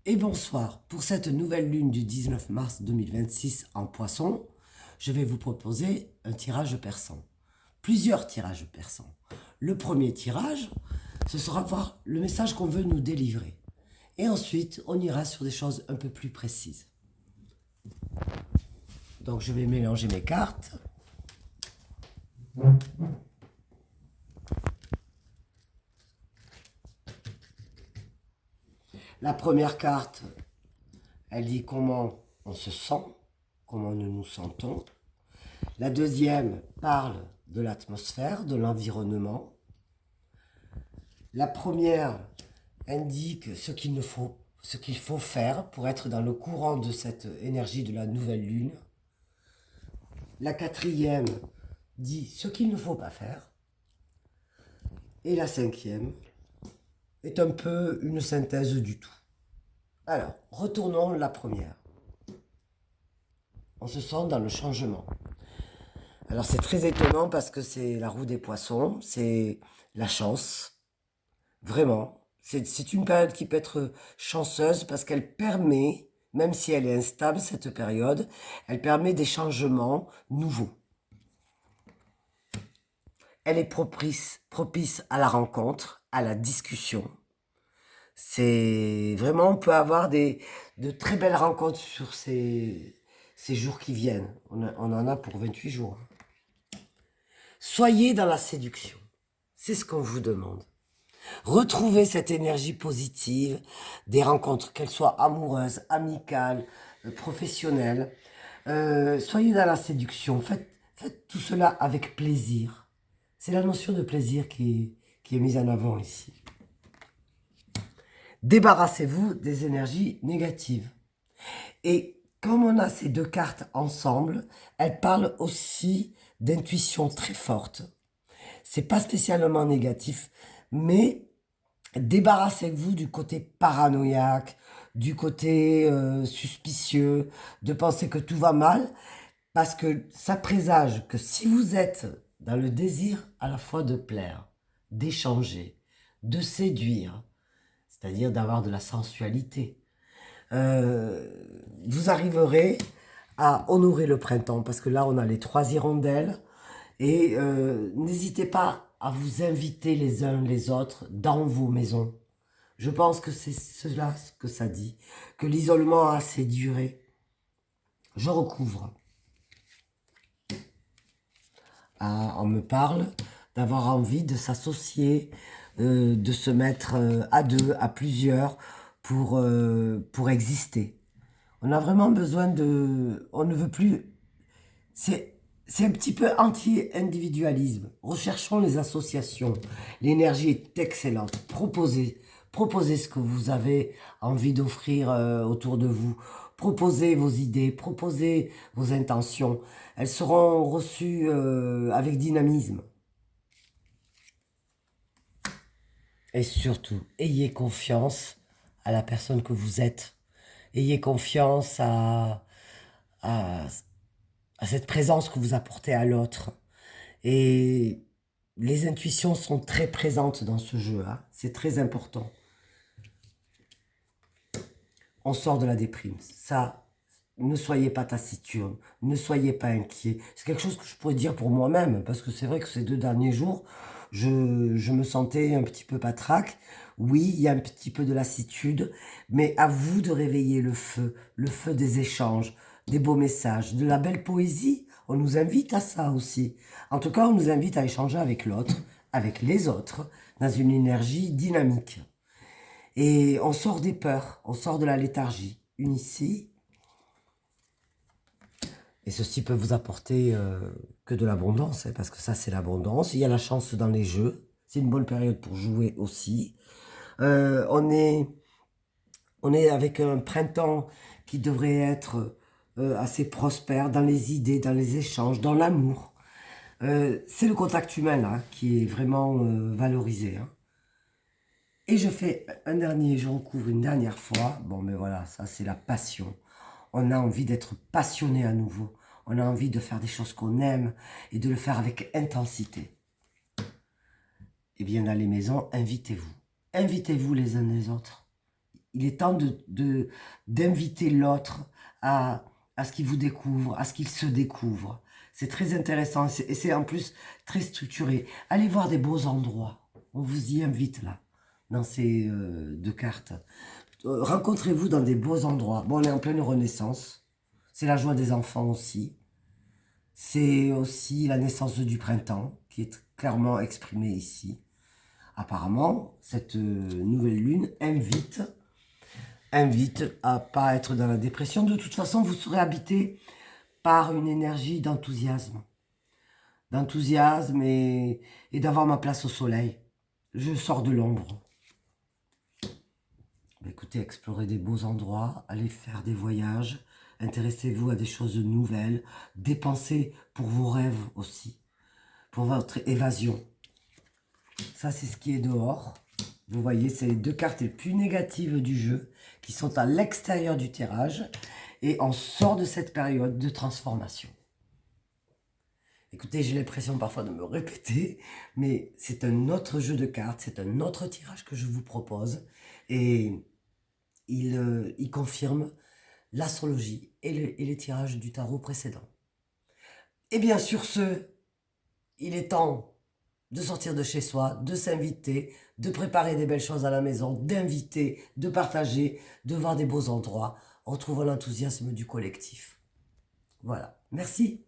Et bonsoir, pour cette nouvelle lune du 19 mars 2026 en Poisson, je vais vous proposer un tirage persan. Plusieurs tirages persans. Le premier tirage, ce sera voir le message qu'on veut nous délivrer. Et ensuite, on ira sur des choses un peu plus précises. Donc je vais mélanger mes cartes. La première carte, elle dit comment on se sent, comment nous nous sentons. La deuxième parle de l'atmosphère, de l'environnement. La première indique ce qu'il faut faire pour être dans le courant de cette énergie de la nouvelle lune. La quatrième dit ce qu'il ne faut pas faire. Et la cinquième est un peu une synthèse du tout. Alors, retournons la première. On se sent dans le changement. Alors c'est très étonnant parce que c'est la roue des poissons, c'est la chance, vraiment. C'est une période qui peut être chanceuse parce qu'elle permet, même si elle est instable cette période, elle permet des changements nouveaux. Elle est propice à la rencontre, à la discussion. C'est vraiment, on peut avoir de très belles rencontres sur ces jours qui viennent. On en a pour 28 jours. Soyez dans la séduction. C'est ce qu'on vous demande. Retrouvez cette énergie positive des rencontres, qu'elles soient amoureuses, amicales, professionnelles. Soyez dans la séduction. Faites tout cela avec plaisir. C'est la notion de plaisir qui est mise en avant ici. Débarrassez-vous des énergies négatives. Et comme on a ces deux cartes ensemble, elles parlent aussi d'intuition très forte. C'est pas spécialement négatif, mais débarrassez-vous du côté paranoïaque, du côté suspicieux, de penser que tout va mal, parce que ça présage que si vous êtes dans le désir à la fois de plaire, d'échanger, de séduire, c'est-à-dire d'avoir de la sensualité, vous arriverez à honorer le printemps, parce que là on a les 3 hirondelles, et n'hésitez pas à vous inviter les uns les autres dans vos maisons. Je pense que c'est cela que ça dit, que l'isolement a assez duré. Je recouvre. Ah, on me parle d'avoir envie de s'associer, de se mettre à deux, à plusieurs, pour exister. On a vraiment besoin de... On ne veut plus... C'est un petit peu anti-individualisme. Recherchons les associations. L'énergie est excellente. Proposez ce que vous avez envie d'offrir autour de vous. Proposez vos idées, proposez vos intentions. Elles seront reçues avec dynamisme. Et surtout, ayez confiance à la personne que vous êtes. Ayez confiance à cette présence que vous apportez à l'autre. Et les intuitions sont très présentes dans ce jeu, hein. C'est très important. On sort de la déprime. Ça, ne soyez pas taciturne, ne soyez pas inquiet. C'est quelque chose que je pourrais dire pour moi-même, parce que c'est vrai que ces 2 derniers jours, je me sentais un petit peu patraque. Oui, il y a un petit peu de lassitude, mais à vous de réveiller le feu des échanges, des beaux messages, de la belle poésie. On nous invite à ça aussi. En tout cas, on nous invite à échanger avec l'autre, avec les autres, dans une énergie dynamique. Et on sort des peurs, on sort de la léthargie. Une ici. Et ceci peut vous apporter que de l'abondance, hein, parce que ça, c'est l'abondance. Il y a la chance dans les jeux. C'est une bonne période pour jouer aussi. On est avec un printemps qui devrait être assez prospère dans les idées, dans les échanges, dans l'amour. C'est le contact humain, là, qui est vraiment valorisé, hein. Et je fais un dernier, je recouvre une dernière fois. Bon, mais voilà, ça, c'est la passion. On a envie d'être passionné à nouveau. On a envie de faire des choses qu'on aime et de le faire avec intensité. Eh bien, dans les maisons, invitez-vous. Invitez-vous les uns les autres. il est temps d'inviter l'autre à ce qu'il vous découvre, à ce qu'il se découvre. C'est très intéressant et c'est en plus très structuré. Allez voir des beaux endroits. On vous y invite là, dans ces deux cartes. Rencontrez-vous dans des beaux endroits. Bon, on est en pleine renaissance. C'est la joie des enfants aussi. C'est aussi la naissance du printemps qui est clairement exprimée ici. Apparemment, cette nouvelle lune invite à pas être dans la dépression. De toute façon, vous serez habité par une énergie d'enthousiasme. D'enthousiasme et d'avoir ma place au soleil. Je sors de l'ombre. Écoutez, explorez des beaux endroits, allez faire des voyages, intéressez-vous à des choses nouvelles, dépensez pour vos rêves aussi, pour votre évasion. Ça, c'est ce qui est dehors. Vous voyez, c'est les deux cartes les plus négatives du jeu qui sont à l'extérieur du tirage. Et on sort de cette période de transformation. Écoutez, j'ai l'impression parfois de me répéter, mais c'est un autre jeu de cartes, c'est un autre tirage que je vous propose. Et il confirme l'astrologie et les tirages du tarot précédent. Et bien sur ce, il est temps de sortir de chez soi, de s'inviter, de préparer des belles choses à la maison, d'inviter, de partager, de voir des beaux endroits, en trouvant l'enthousiasme du collectif. Voilà, merci.